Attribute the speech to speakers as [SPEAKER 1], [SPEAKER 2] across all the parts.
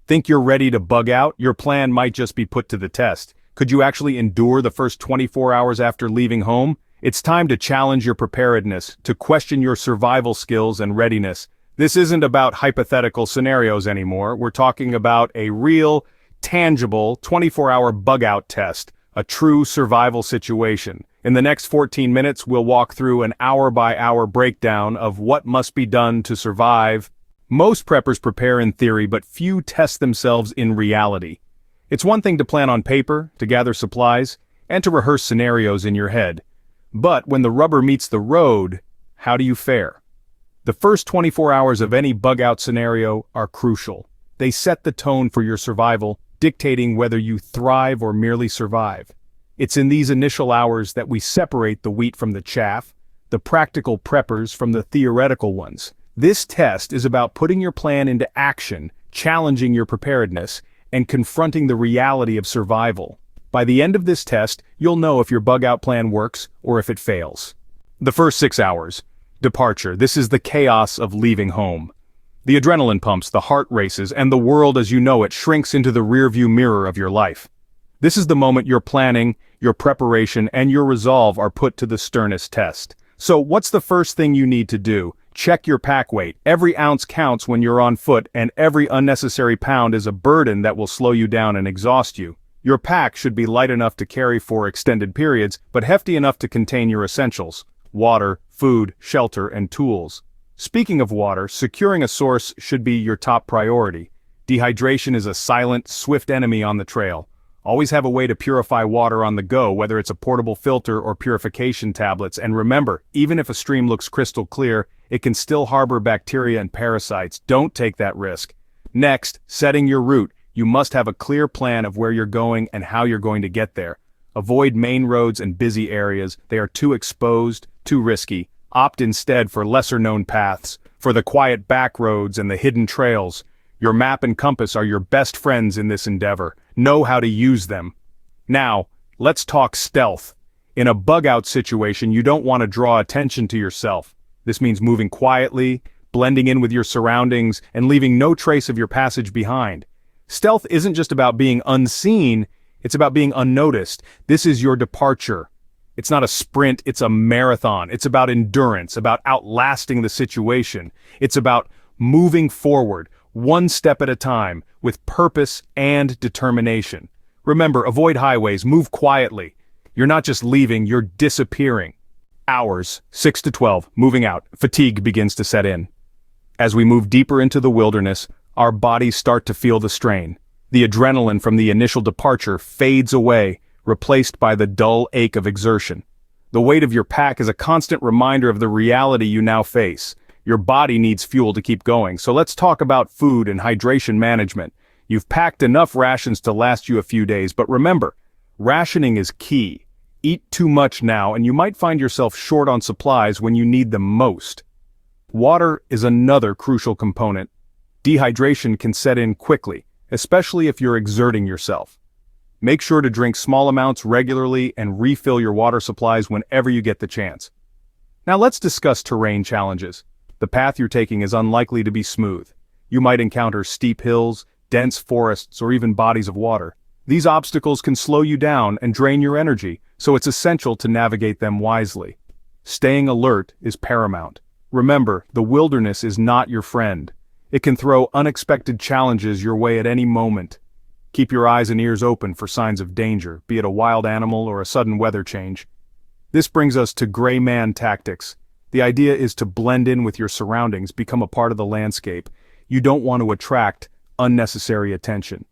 [SPEAKER 1] Think you're ready to bug out? Your plan might just be put to the test. Could you actually endure the first 24 hours after leaving home? It's time to challenge your preparedness, to question your survival skills and readiness. This isn't about hypothetical scenarios anymore. We're talking about a real, tangible 24-hour bug-out test, a true survival situation. In the next 14 minutes, we'll walk through an hour-by-hour breakdown of what must be done to survive. Most preppers prepare in theory, but few test themselves in reality. It's one thing to plan on paper, to gather supplies, and to rehearse scenarios in your head. But when the rubber meets the road, how do you fare? The first 24 hours of any bug-out scenario are crucial. They set the tone for your survival, dictating whether you thrive or merely survive. It's in these initial hours that we separate the wheat from the chaff, the practical preppers from the theoretical ones. This test is about putting your plan into action, challenging your preparedness, and confronting the reality of survival. By the end of this test, you'll know if your bug-out plan works or if it fails. The first 6 hours. Departure. This is the chaos of leaving home. The adrenaline pumps, the heart races, and the world as you know it shrinks into the rearview mirror of your life. This is the moment your planning, your preparation, and your resolve are put to the sternest test. So what's the first thing you need to do? Check your pack weight. Every ounce counts when you're on foot, and every unnecessary pound is a burden that will slow you down and exhaust you. Your pack should be light enough to carry for extended periods, but hefty enough to contain your essentials: water, food, shelter, and tools. Speaking of water, securing a source should be your top priority. Dehydration is a silent, swift enemy on the trail. Always have a way to purify water on the go, whether it's a portable filter or purification tablets, and remember, even if a stream looks crystal clear, it can still harbor bacteria and parasites. Don't take that risk. Next, setting your route. You must have a clear plan of where you're going and how you're going to get there. Avoid main roads and busy areas. They are too exposed, too risky. Opt instead for lesser-known paths, for the quiet back roads and the hidden trails. Your map and compass are your best friends in this endeavor. Know how to use them. Now, let's talk stealth. In a bug-out situation, you don't want to draw attention to yourself. This means moving quietly, blending in with your surroundings, and leaving no trace of your passage behind. Stealth isn't just about being unseen, it's about being unnoticed. This is your departure. It's not a sprint, it's a marathon. It's about endurance, about outlasting the situation. It's about moving forward, one step at a time, with purpose and determination. Remember, avoid highways, move quietly. You're not just leaving, you're disappearing. Hours, 6 to 12, moving out. Fatigue begins to set in. As we move deeper into the wilderness, our bodies start to feel the strain. The adrenaline from the initial departure fades away, replaced by the dull ache of exertion. The weight of your pack is a constant reminder of the reality you now face. Your body needs fuel to keep going, so let's talk about food and hydration management. You've packed enough rations to last you a few days, but remember, rationing is key. Eat too much now, and you might find yourself short on supplies when you need them most. Water is another crucial component. Dehydration can set in quickly, especially if you're exerting yourself. Make sure to drink small amounts regularly and refill your water supplies whenever you get the chance. Now let's discuss terrain challenges. The path you're taking is unlikely to be smooth. You might encounter steep hills, dense forests, or even bodies of water. These obstacles can slow you down and drain your energy, so it's essential to navigate them wisely. Staying alert is paramount. Remember, the wilderness is not your friend. It can throw unexpected challenges your way at any moment. Keep your eyes and ears open for signs of danger, be it a wild animal or a sudden weather change. This brings us to gray man tactics. The idea is to blend in with your surroundings, become a part of the landscape. You don't want to attract unnecessary attention.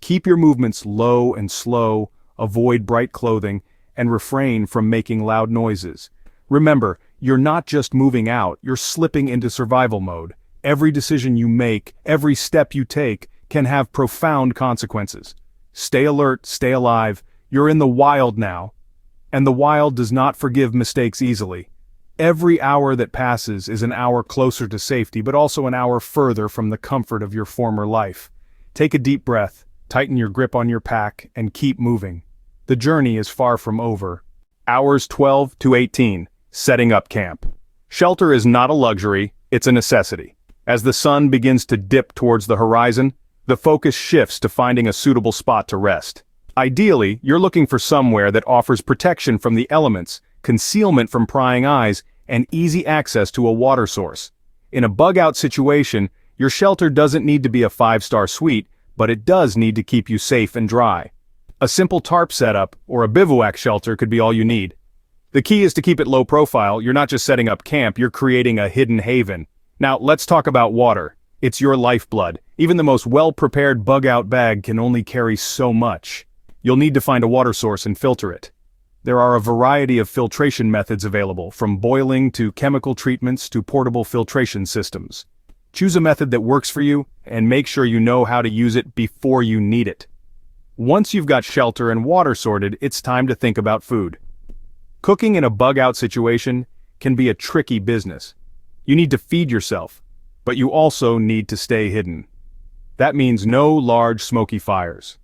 [SPEAKER 1] Keep your movements low and slow, avoid bright clothing, and refrain from making loud noises. Remember, you're not just moving out, you're slipping into survival mode. Every decision you make, every step you take, can have profound consequences. Stay alert, stay alive. You're in the wild now. And the wild does not forgive mistakes easily. Every hour that passes is an hour closer to safety, but also an hour further from the comfort of your former life. Take a deep breath, tighten your grip on your pack, and keep moving. The journey is far from over. Hours 12 to 18, setting up camp. Shelter is not a luxury, it's a necessity. As the sun begins to dip towards the horizon, The focus shifts to finding a suitable spot to rest. Ideally, you're looking for somewhere that offers protection from the elements, concealment from prying eyes, and easy access to a water source. In a bug-out situation, your shelter doesn't need to be a 5-star suite, but it does need to keep you safe and dry. A simple tarp setup or a bivouac shelter could be all you need. The key is to keep it low profile. You're not just setting up camp, you're creating a hidden haven. Now, let's talk about water. It's your lifeblood. Even the most well-prepared bug-out bag can only carry so much. You'll need to find a water source and filter it. There are a variety of filtration methods available, from boiling to chemical treatments to portable filtration systems. Choose a method that works for you, and make sure you know how to use it before you need it. Once you've got shelter and water sorted, it's time to think about food. Cooking in a bug-out situation can be a tricky business. You need to feed yourself, but you also need to stay hidden. That means no large smoky fires.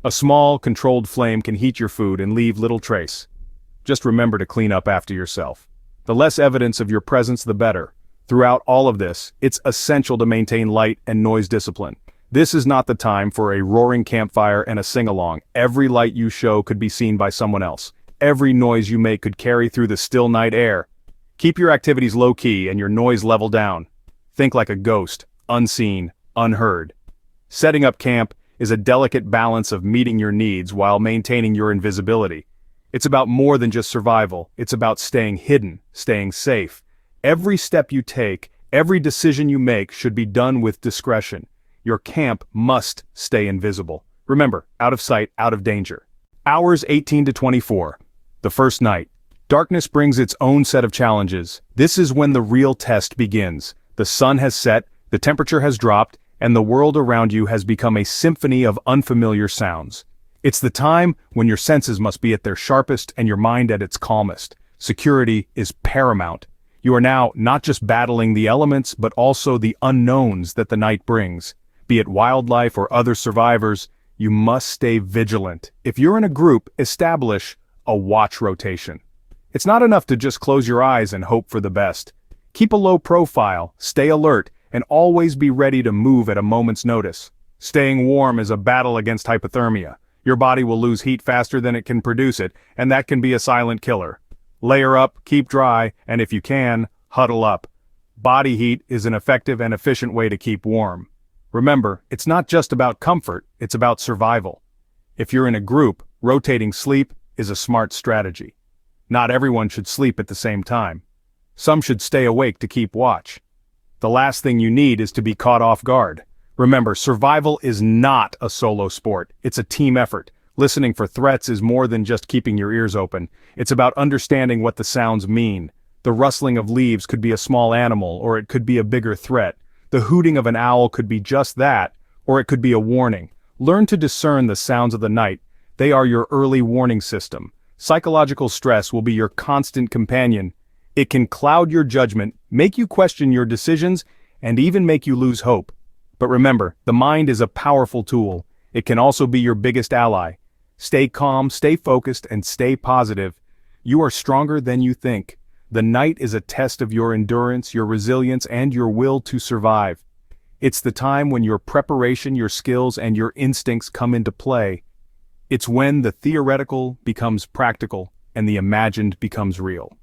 [SPEAKER 1] A small, controlled flame can heat your food and leave little trace. Just remember to clean up after yourself. The less evidence of your presence, the better. Throughout all of this, it's essential to maintain light and noise discipline. This is not the time for a roaring campfire and a sing-along. Every light you show could be seen by someone else. Every noise you make could carry through the still night air. Keep your activities low-key and your noise level down. Think like a ghost, unseen, unheard. Setting up camp is a delicate balance of meeting your needs while maintaining your invisibility. It's about more than just survival. It's about staying hidden, staying safe. Every step you take, every decision you make should be done with discretion. Your camp must stay invisible. Remember, out of sight, out of danger. Hours 18 to 24. The first night. Darkness brings its own set of challenges. This is when the real test begins. The sun has set, the temperature has dropped, and the world around you has become a symphony of unfamiliar sounds. It's the time when your senses must be at their sharpest and your mind at its calmest. Security is paramount. You are now not just battling the elements, but also the unknowns that the night brings. Be it wildlife or other survivors, you must stay vigilant. If you're in a group, establish a watch rotation. It's not enough to just close your eyes and hope for the best. Keep a low profile, stay alert, and always be ready to move at a moment's notice. Staying warm is a battle against hypothermia. Your body will lose heat faster than it can produce it, and that can be a silent killer. Layer up, keep dry, and if you can, huddle up. Body heat is an effective and efficient way to keep warm. Remember, it's not just about comfort, it's about survival. If you're in a group, rotating sleep is a smart strategy. Not everyone should sleep at the same time. Some should stay awake to keep watch. The last thing you need is to be caught off guard. Remember, survival is not a solo sport. It's a team effort. Listening for threats is more than just keeping your ears open. It's about understanding what the sounds mean. The rustling of leaves could be a small animal, or it could be a bigger threat. The hooting of an owl could be just that, or it could be a warning. Learn to discern the sounds of the night. They are your early warning system. Psychological stress will be your constant companion. It can cloud your judgment, make you question your decisions, and even make you lose hope. But remember, the mind is a powerful tool. It can also be your biggest ally. Stay calm, stay focused, and stay positive. You are stronger than you think. The night is a test of your endurance, your resilience, and your will to survive. It's the time when your preparation, your skills, and your instincts come into play. It's when the theoretical becomes practical and the imagined becomes real.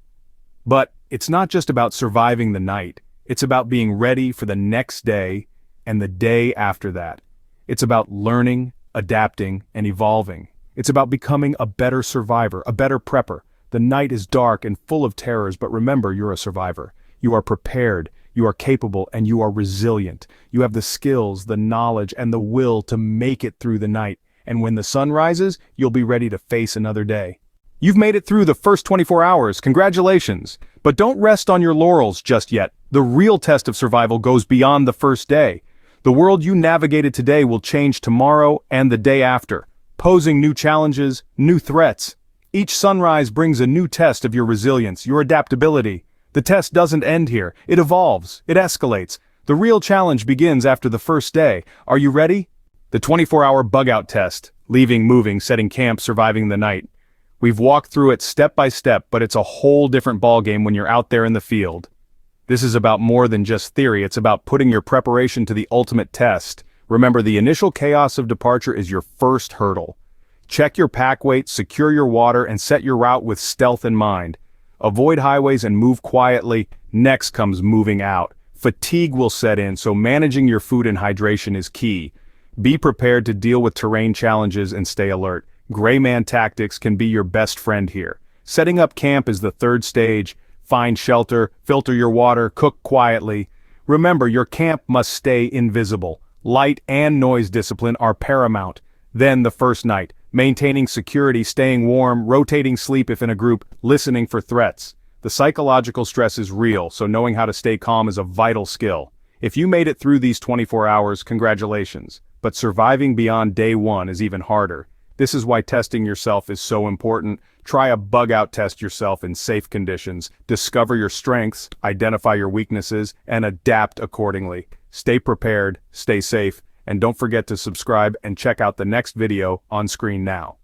[SPEAKER 1] But it's not just about surviving the night. It's about being ready for the next day and the day after that. It's about learning, adapting, and evolving. It's about becoming a better survivor, a better prepper. The night is dark and full of terrors, but remember, you're a survivor. You are prepared, you are capable, and you are resilient. You have the skills, the knowledge, and the will to make it through the night. And when the sun rises, you'll be ready to face another day. You've made it through the first 24 hours, congratulations. But don't rest on your laurels just yet. The real test of survival goes beyond the first day. The world you navigated today will change tomorrow and the day after, posing new challenges, new threats. Each sunrise brings a new test of your resilience, your adaptability. The test doesn't end here, it evolves, it escalates. The real challenge begins after the first day. Are you ready? The 24-hour bug-out test, leaving, moving, setting camp, surviving the night. We've walked through it step by step, but it's a whole different ballgame when you're out there in the field. This is about more than just theory, it's about putting your preparation to the ultimate test. Remember, the initial chaos of departure is your first hurdle. Check your pack weight, secure your water, and set your route with stealth in mind. Avoid highways and move quietly. Next comes moving out. Fatigue will set in, so managing your food and hydration is key. Be prepared to deal with terrain challenges and stay alert. Gray man tactics can be your best friend here. Setting up camp is the third stage. Find shelter, filter your water, cook quietly. Remember, your camp must stay invisible. Light and noise discipline are paramount. Then the first night, maintaining security, staying warm, rotating sleep if in a group, listening for threats. The psychological stress is real, so knowing how to stay calm is a vital skill. If you made it through these 24 hours, congratulations. But surviving beyond day one is even harder. This is why testing yourself is so important. Try a bug-out test yourself in safe conditions. Discover your strengths, identify your weaknesses, and adapt accordingly. Stay prepared, stay safe, and don't forget to subscribe and check out the next video on screen now.